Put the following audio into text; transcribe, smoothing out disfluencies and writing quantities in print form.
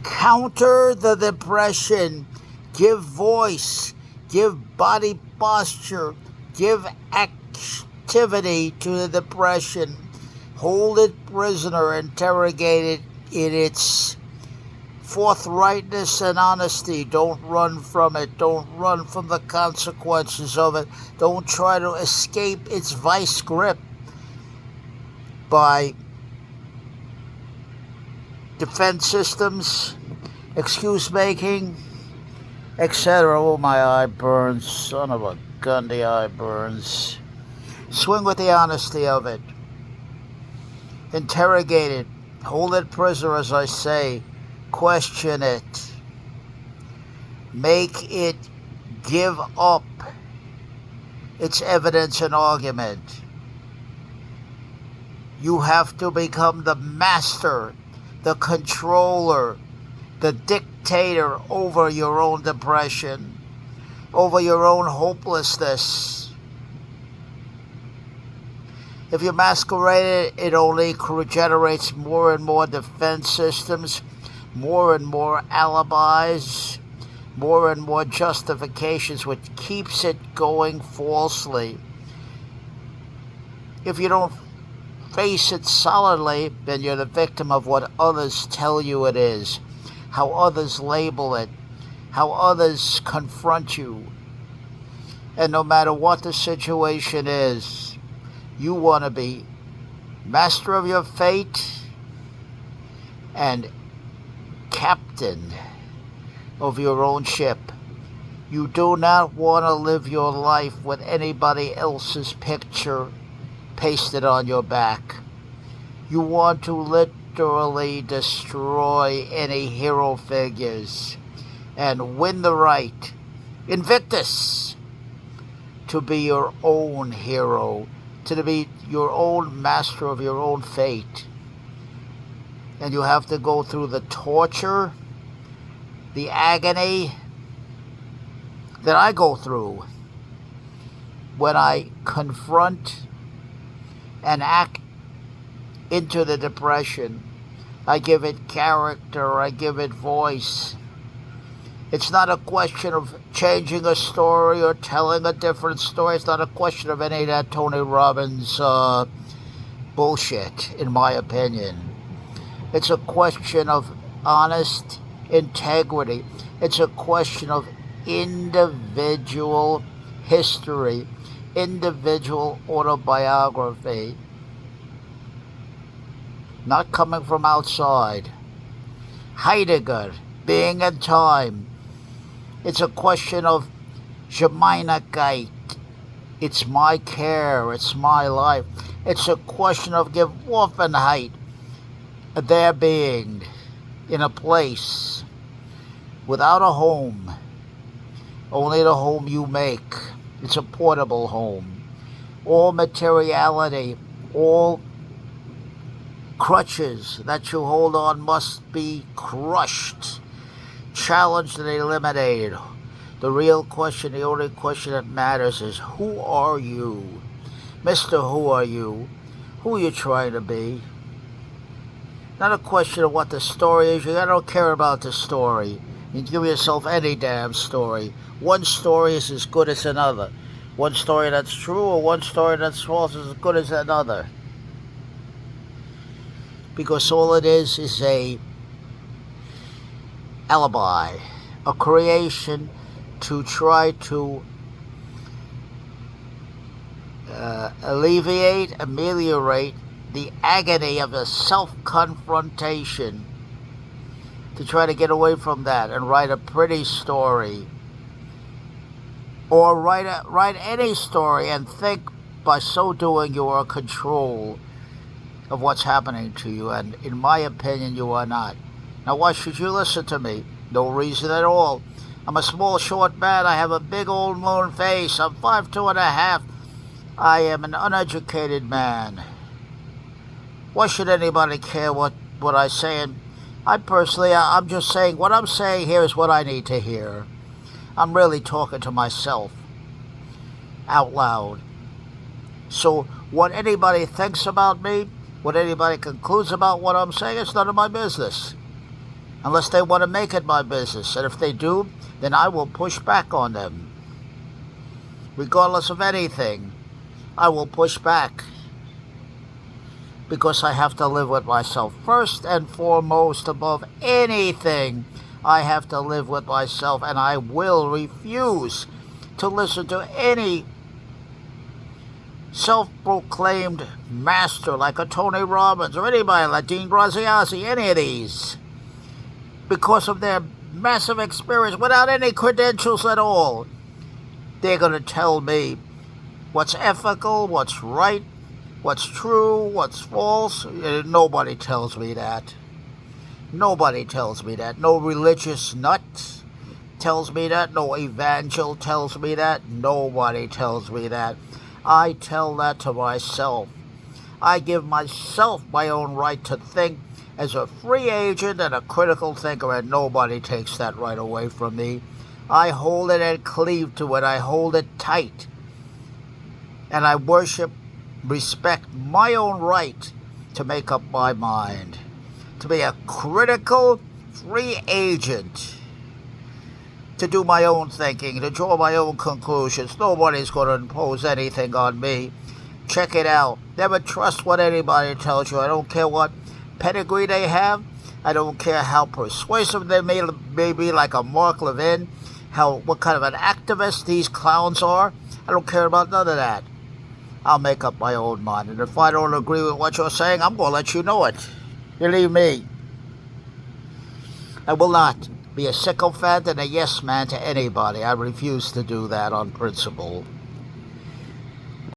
Counter the depression. Give voice. Give body posture. Give activity to the depression. Hold it prisoner. Interrogate it in its forthrightness and honesty. Don't run from it. Don't run from the consequences of it. Don't try to escape its vice grip by defense systems, excuse making, etc. Oh, my eye burns. Son of a gun, the eye burns. Swing with the honesty of it. Interrogate it. Hold it prisoner, as I say. Question it. Make it give up its evidence and argument. You have to become the master, the controller, the dictator over your own depression, over your own hopelessness. If you masquerade it, it only generates more and more defense systems, more and more alibis, more and more justifications, which keeps it going falsely. If you don't face it solidly, then you're the victim of what others tell you it is, how others label it, how others confront you. And no matter what the situation is, you want to be master of your fate and captain of your own ship. You do not want to live your life with anybody else's picture pasted on your back. You want to literally destroy any hero figures and win the right, Invictus, to be your own hero, to be your own master of your own fate. And you have to go through the torture, the agony that I go through when I confront and act into the depression. I give it character, I give it voice. It's not a question of changing a story or telling a different story. It's not a question of any of that Tony Robbins bullshit, in my opinion. It's a question of honest integrity. It's a question of individual history, individual autobiography, not coming from outside. Heidegger, being in time. It's a question of Gemeinigkeit. It's my care, it's my life. It's a question of Gewoffenheit, their being in a place without a home, only the home you make. It's a portable home. All materiality, all crutches that you hold on must be crushed, challenged, and eliminated. The real question, the only question that matters is, who are you? Mr. Who are you? Who are you trying to be? Not a question of what the story is. I don't care about the story. You can give yourself any damn story. One story is as good as another. One story that's true or one story that's false is as good as another. Because all it is a alibi, a creation to try to ameliorate the agony of a self-confrontation, to try to get away from that and write a pretty story, or write any story and think by so doing you are in control of what's happening to you. And in my opinion, you are not. Now, why should you listen to me? No reason at all. I'm a small, short man. I have a big old moon face. I'm 5'2.5". I am an uneducated man. Why should anybody care what I say? And I'm just saying, what I'm saying here is what I need to hear. I'm really talking to myself out loud. So what anybody thinks about me, what anybody concludes about what I'm saying, it's none of my business. unless they want to make it my business. And if they do, then I will push back on them. Regardless of anything, I will push back. Because I have to live with myself. First and foremost, above anything, I have to live with myself, and I will refuse to listen to any self-proclaimed master like a Tony Robbins or anybody like Dean Graziosi, any of these, because of their massive experience without any credentials at all. They're going to tell me what's ethical, what's right, what's true, what's false. Nobody tells me that. Nobody tells me that. No religious nut tells me that. No evangel tells me that. Nobody tells me that. I tell that to myself. I give myself my own right to think as a free agent and a critical thinker, and nobody takes that right away from me. I hold it and cleave to it. I hold it tight. And I respect my own right to make up my mind, to be a critical, free agent, to do my own thinking, to draw my own conclusions. Nobody's going to impose anything on me. Check it out. Never trust what anybody tells you. I don't care what pedigree they have. I don't care how persuasive they may be, like a Mark Levin, what kind of an activist these clowns are. I don't care about none of that. I'll make up my own mind. And if I don't agree with what you're saying, I'm going to let you know it. Believe me. I will not be a sycophant and a yes man to anybody. I refuse to do that on principle.